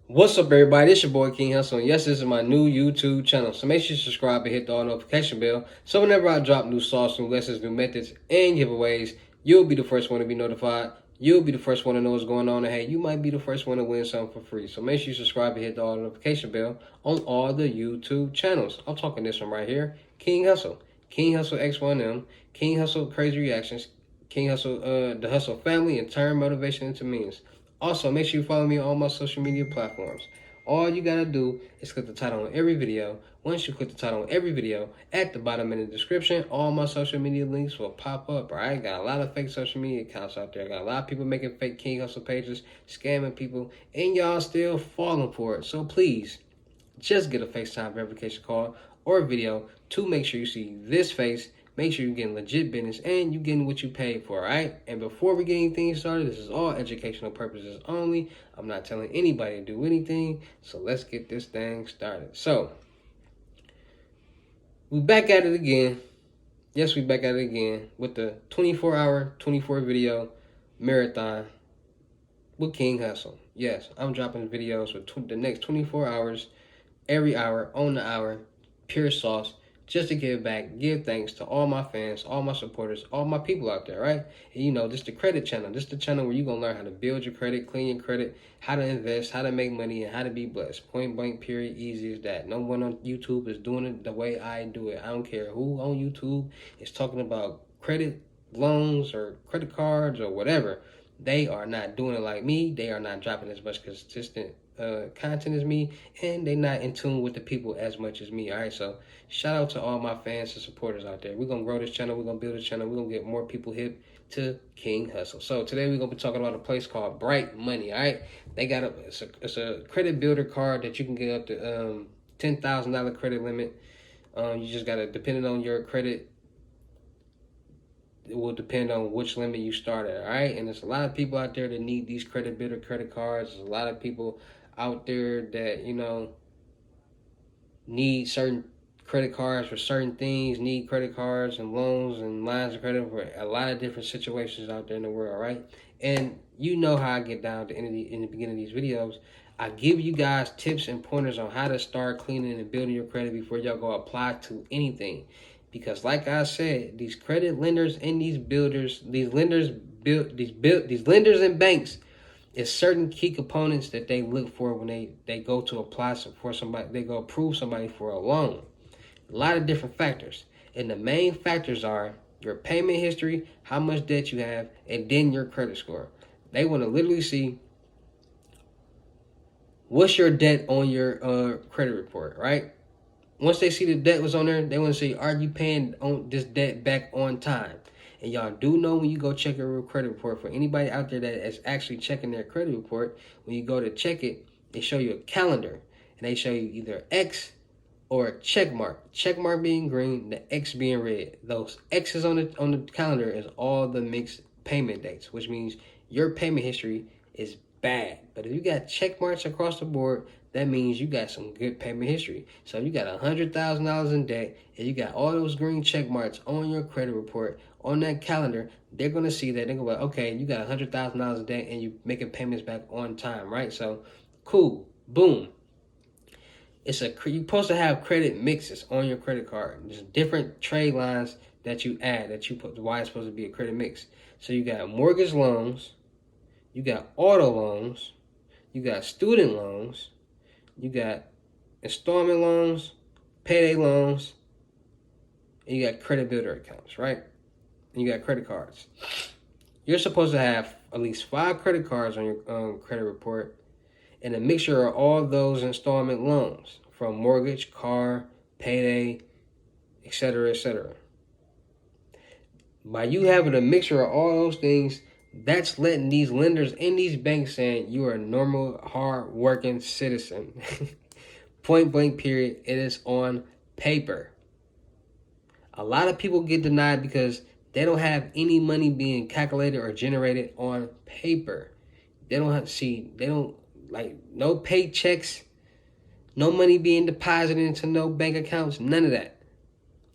What's up, everybody? It's your boy King Hussle, and yes, this is my new YouTube channel. So make sure you subscribe and hit the all notification bell. So whenever I drop new sauce, new lessons, new methods, and giveaways, you'll be the first one to be notified. You'll be the first one to know what's going on, and hey, you might be the first one to win something for free. So make sure you subscribe and hit the all notification bell on all the YouTube channels. I'm talking this one right here, King Hussle, King Hussle X1M, King Hussle Crazy Reactions, King Hussle, the Hussle family, and turn motivation into means. Also, make sure you follow me on all my social media platforms. All you gotta do is click the title on every video. Once you click the title on every video, at the bottom in the description, all my social media links will pop up, alright? Got a lot of fake social media accounts out there. Got a lot of people making fake King Hustle pages, scamming people, and y'all still falling for it. So please, just get a FaceTime verification call or video to make sure you see this face. Make sure you're getting legit business and you're getting what you paid for, all right? And before we get anything started, this is all educational purposes only. I'm not telling anybody to do anything, so let's get this thing started. So, we back at it again. Yes, we back at it again with the 24-hour, 24 video marathon with King Hustle. Yes, I'm dropping videos for the next 24 hours, every hour, on the hour, pure sauce, just to give back, give thanks to all my fans, all my supporters, all my people out there, right? And you know, this the credit channel. This the channel where you're going to learn how to build your credit, clean your credit, how to invest, how to make money, and how to be blessed. Point blank, period, easy as that. No one on YouTube is doing it the way I do it. I don't care who on YouTube is talking about credit, loans, or credit cards, or whatever. They are not doing it like me. They are not dropping as much consistent content as me, and they not in tune with the people as much as me. All right, so shout out to all my fans and supporters out there. We're gonna grow this channel. We're gonna build this channel. We're gonna get more people hip to King Hustle. So today we're gonna be talking about a place called Bright Money. All right, they got it's a credit builder card that you can get up to $10,000 credit limit. You just gotta, depending on your credit, it will depend on which limit you start at, all right? And there's a lot of people out there that need these credit builder credit cards. There's a lot of people out there that, you know, need certain credit cards for certain things, need credit cards and loans and lines of credit for a lot of different situations out there in the world, all right? And you know how I get down to in the beginning of these videos. I give you guys tips and pointers on how to start cleaning and building your credit before y'all go apply to anything. Because like I said, these credit lenders and these builders, these lenders and banks, is certain key components that they look for when they go to apply for somebody, they go approve somebody for a loan. A lot of different factors. And the main factors are your payment history, how much debt you have, and then your credit score. They want to literally see what's your debt on your credit report, right? Once they see the debt was on there, they want to see, are you paying on this debt back on time? And y'all do know when you go check your credit report, for anybody out there that is actually checking their credit report, when you go to check it, they show you a calendar. And they show you either X or a check mark. Check mark being green, the X being red. Those X's on the calendar is all the mixed payment dates, which means your payment history is bad. But if you got check marks across the board, that means you got some good payment history. So if you got $100,000 in debt and you got all those green check marks on your credit report, on that calendar, they're going to see that. They're going to go, okay, you got $100,000 in debt and you making payments back on time, right? So cool, boom. You're supposed to have credit mixes on your credit card. There's different trade lines that you add, that you put, why it's supposed to be a credit mix. So you got mortgage loans, you got auto loans, you got student loans, you got installment loans, payday loans, and you got credit builder accounts, right? And you got credit cards. You're supposed to have at least 5 credit cards on your credit report, and a mixture of all those installment loans, from mortgage, car, payday, etc., etc. By you having a mixture of all those things, that's letting these lenders and these banks saying you are a normal, hard-working citizen. Point blank, period. It is on paper. A lot of people get denied because they don't have any money being calculated or generated on paper. They don't like no paychecks, no money being deposited into no bank accounts, none of that.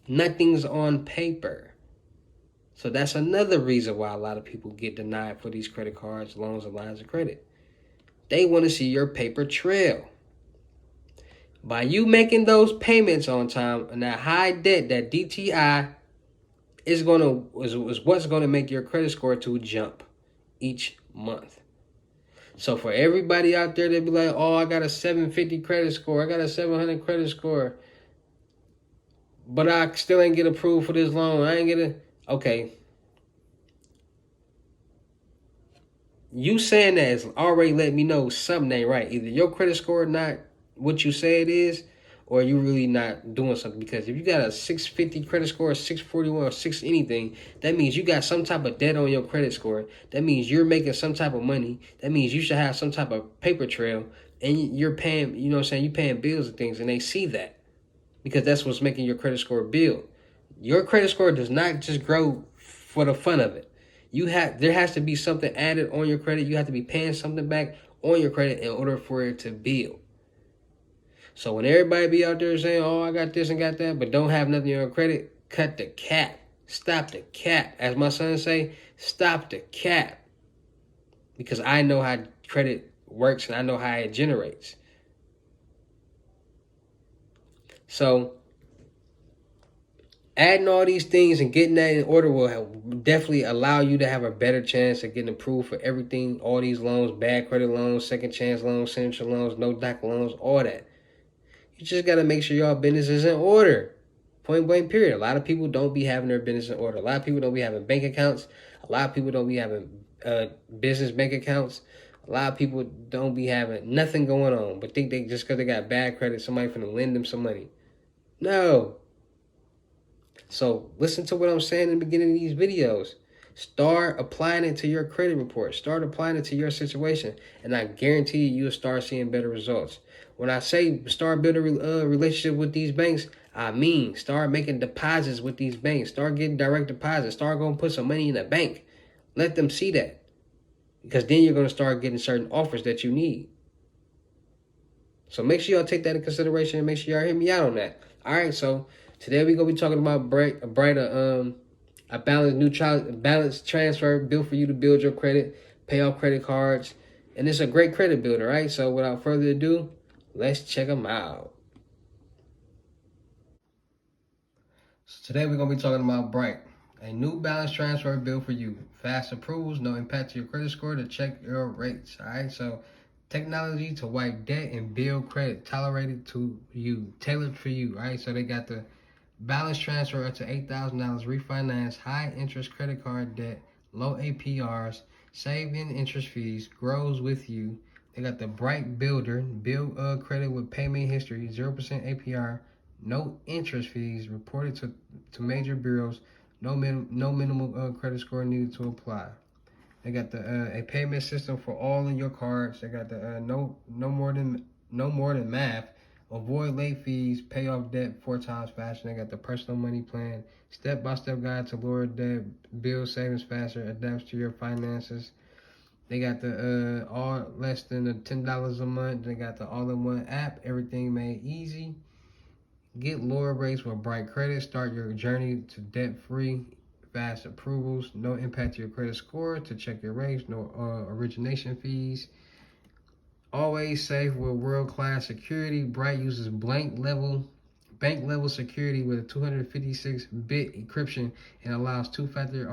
Nothing's on paper. So that's another reason why a lot of people get denied for these credit cards, loans, and lines of credit. They want to see your paper trail. By you making those payments on time and that high debt, that DTI is what's gonna make your credit score to jump each month. So for everybody out there that be like, oh, I got a 750 credit score, I got a 700 credit score, but I still ain't get approved for this loan. I ain't get it. Okay. You saying that is already letting me know something ain't right. Either your credit score not what you say it is, or you really not doing something. Because if you got a 650 credit score, 641, or 6 anything, that means you got some type of debt on your credit score. That means you're making some type of money. That means you should have some type of paper trail. And you're paying, you know what I'm saying, you paying bills and things, and they see that. Because that's what's making your credit score build. Your credit score does not just grow for the fun of it. There has to be something added on your credit. You have to be paying something back on your credit in order for it to build. So when everybody be out there saying, oh, I got this and got that, but don't have nothing on your credit, cut the cap. Stop the cap. As my son say, stop the cap. Because I know how credit works and I know how it generates. So adding all these things and getting that in order will definitely allow you to have a better chance of getting approved for everything. All these loans, bad credit loans, second chance loans, signature loans, no doc loans, all that. You just got to make sure your business is in order. Point blank period. A lot of people don't be having their business in order. A lot of people don't be having bank accounts. A lot of people don't be having business bank accounts. A lot of people don't be having nothing going on, but think they just because they got bad credit, somebody finna lend them some money. No. So listen to what I'm saying in the beginning of these videos. Start applying it to your credit report. Start applying it to your situation. And I guarantee you'll start seeing better results. When I say start building a relationship with these banks, I mean start making deposits with these banks. Start getting direct deposits. Start going to put some money in the bank. Let them see that. Because then you're going to start getting certain offers that you need. So make sure y'all take that into consideration and make sure y'all hear me out on that. All right, so today we're gonna be talking about a balanced transfer built for you to build your credit, pay off credit cards, and it's a great credit builder, right? So without further ado, let's check them out. So today we're gonna be talking about Bright, a new balance transfer built for you. Fast approvals, no impact to your credit score to check your rates. All right, so technology to wipe debt and build credit, tolerated to you, tailored for you. Right, so they got the balance transfer up to $8,000, refinance, high interest credit card debt, low APRs, save in interest fees, grows with you. They got the Bright Builder, build credit with payment history, 0% APR, no interest fees, reported to major bureaus, no minimal credit score needed to apply. They got the a payment system for all of your cards. They got the no more than math. Avoid late fees, pay off debt 4 times faster. They got the personal money plan, step-by-step guide to lower debt, build savings faster, adapts to your finances. They got the all less than the $10 a month. They got the all-in-one app, everything made easy. Get lower rates with Bright Credit. Start your journey to debt-free, fast approvals, no impact to your credit score to check your rates, no origination fees. Always safe with world-class security. Bright uses bank level security with a 256-bit encryption and allows two-factor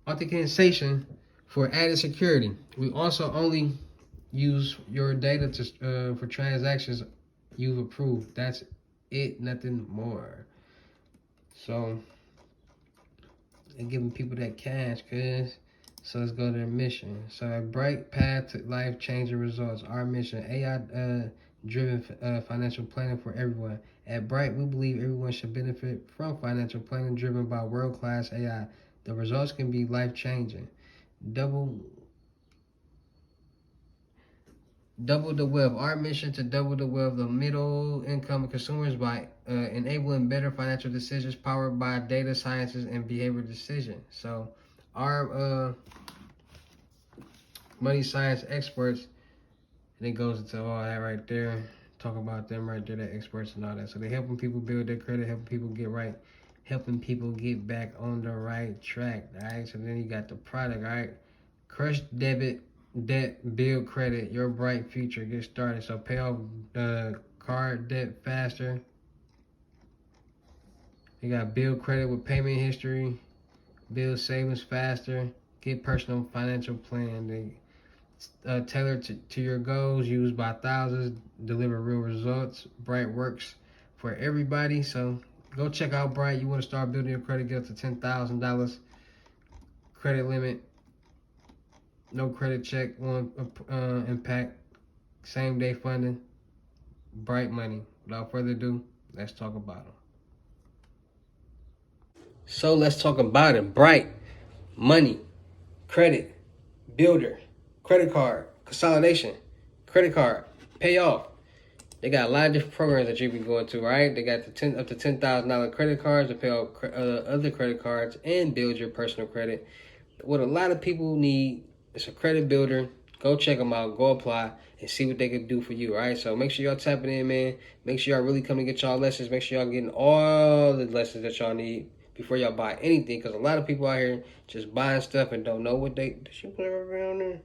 authentication for added security. We also only use your data to for transactions you've approved. That's it, nothing more. So they're giving people that cash, cuz. So let's go to their mission. So a bright path to life-changing results. Our mission, AI driven financial planning for everyone. At Bright, we believe everyone should benefit from financial planning driven by world-class AI. The results can be life-changing. Double the wealth. Our mission to double the wealth of middle-income consumers by enabling better financial decisions powered by data sciences and behavioral decisions. So our money science experts, and it goes into all that right there. Talk about them right there, the experts and all that. So they're helping people build their credit, helping people get right, helping people get back on the right track. All right. So then you got the product. All right. Crush debit, debt, build credit, your bright future. Get started. So pay off card debt faster. You got build credit with payment history, build savings faster, get personal financial plan. They tailor to your goals, used by thousands, deliver real results. Bright works for everybody. So go check out Bright. You want to start building your credit, get up to $10,000 credit limit. No credit check, one impact, same day funding, Bright money. Without further ado, let's talk about them. So let's talk about it. Bright money, credit, builder, credit card, consolidation, credit card, pay off. They got a lot of different programs that you can go into, right? They got up to $10,000 credit cards to pay off other credit cards and build your personal credit. What a lot of people need is a credit builder. Go check them out. Go apply and see what they can do for you, all right? So make sure y'all tapping in, man. Make sure y'all really come to get y'all lessons. Make sure y'all getting all the lessons that y'all need before y'all buy anything, because a lot of people out here just buying stuff and don't know what they... Did she put her around there?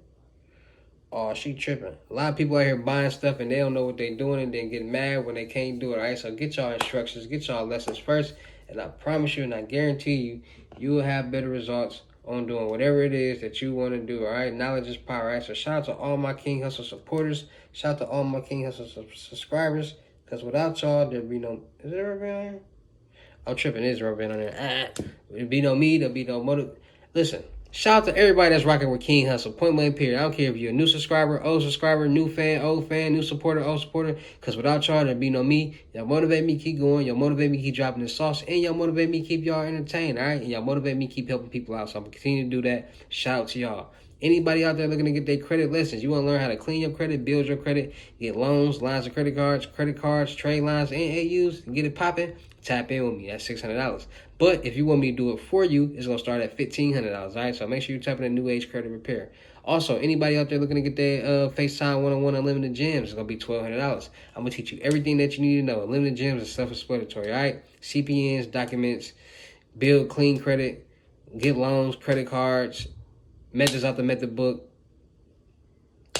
Oh, she tripping. A lot of people out here buying stuff and they don't know what they're doing and then get mad when they can't do it, all right? So get y'all instructions, get y'all lessons first, and I promise you and I guarantee you, you will have better results on doing whatever it is that you want to do, all right? Knowledge is power, all right? So shout out to all my King Hussle supporters. Shout out to all my King Hussle subscribers, because without y'all, there'd be no... Is there a rubber on here? I'm tripping. There's a rubber on there. There'd be no me. There'd be no motive. Listen. Shout out to everybody that's rocking with King Hussle. Point blank period. I don't care if you're a new subscriber, old subscriber, new fan, old fan, new supporter, old supporter. Because without y'all, there'd be no me. Y'all motivate me keep going. Y'all motivate me keep dropping the sauce. And y'all motivate me keep y'all entertained, all right? And y'all motivate me keep helping people out. So I'm going to continue to do that. Shout out to y'all. Anybody out there looking to get their credit lessons, you want to learn how to clean your credit, build your credit, get loans, lines of credit cards, trade lines, and AUs, and get it popping, tap in with me. That's $600. But if you want me to do it for you, it's going to start at $1,500, all right? So make sure you tap in New Age Credit Repair. Also, anybody out there looking to get their FaceTime one-on-one unlimited gems, it's going to be $1,200. I'm going to teach you everything that you need to know. Unlimited gems is self-explanatory, all right? CPNs, documents, build clean credit, get loans, credit cards, methods out the method book,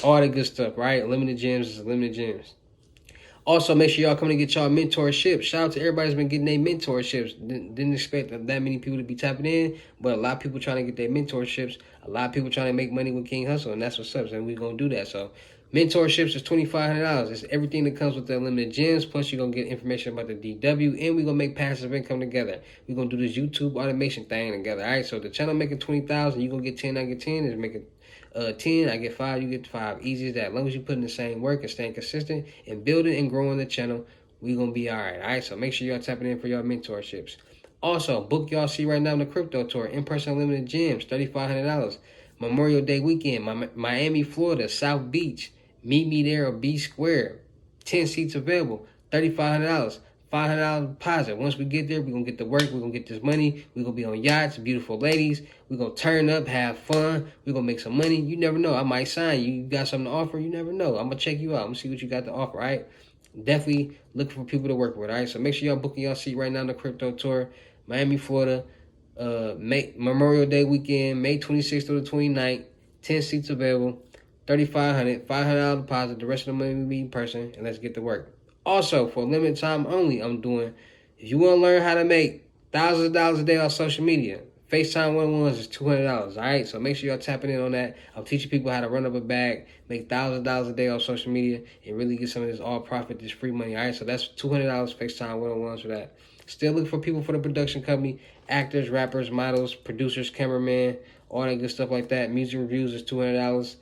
all the good stuff, right? Limited gems is limited gems. Also, make sure y'all come to get y'all mentorships. Shout out to everybody that's been getting their mentorships. Didn't expect that many people to be tapping in, but a lot of people trying to get their mentorships. A lot of people trying to make money with King Hussle, and that's what's up. And we're going to do that. So mentorships is $2,500. It's everything that comes with the unlimited gems. Plus, you're going to get information about the DW, and we're going to make passive income together. We're going to do this YouTube automation thing together. All right, so the channel making $20,000, you're going to get 10, I get 10. It's making 10, I get 5, you get 5. Easy as that. As long as you put in the same work and staying consistent and building and growing the channel, we're going to be all right. All right, so make sure y'all tapping in for y'all mentorships. Also, book y'all see right now in the crypto tour, in-person unlimited gems, $3,500. Memorial Day weekend, Miami, Florida, South Beach. Meet me there or B Square. 10 seats available, $3,500. $500 deposit. Once we get there, we're going to get to work. We're going to get this money. We're going to be on yachts, beautiful ladies. We're going to turn up, have fun. We're going to make some money. You never know. I might sign you. You got something to offer? You never know. I'm going to check you out. I'm going to see what you got to offer, all right? Definitely looking for people to work with, all right? So make sure y'all booking y'all seat right now on the crypto tour. Miami, Florida, Memorial Day weekend, May 26th through the 29th. 10 seats available, $3,500, $500 deposit. The rest of the money will be in person, and let's get to work. Also, for a limited time only, I'm doing, if you want to learn how to make thousands of dollars a day on social media, FaceTime one-on-ones is $200, all right? So make sure y'all tapping in on that. I'm teaching people how to run up a bag, make thousands of dollars a day on social media, and really get some of this all-profit, this free money, all right? So that's $200 FaceTime one-on-ones for that. Still looking for people for the production company, actors, rappers, models, producers, cameraman, all that good stuff like that. Music reviews is $200.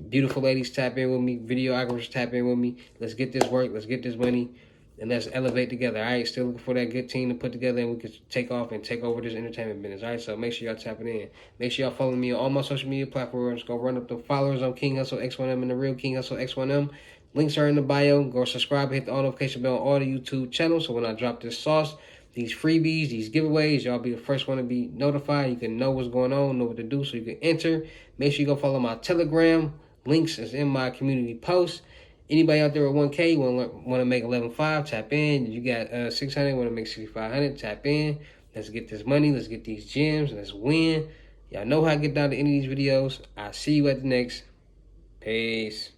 Beautiful ladies, tap in with me. Videographers, tap in with me. Let's get this work. Let's get this money. And let's elevate together, all right? Still looking for that good team to put together, and we can take off and take over this entertainment business, all right? So make sure y'all tapping in. Make sure y'all follow me on all my social media platforms. Go run up the followers on King Hussle X1M and the real King Hussle X1M. Links are in the bio. Go subscribe and hit the notification bell on all the YouTube channels. So when I drop this sauce, these freebies, these giveaways, y'all be the first one to be notified. You can know what's going on, know what to do, so you can enter. Make sure you go follow my Telegram. Links is in my community post. Anybody out there with 1K, want to make 11.5, tap in. You got 600, want to make 6,500, tap in. Let's get this money. Let's get these gems. Let's win. Y'all know how I get down to any of these videos. I'll see you at the next. Peace.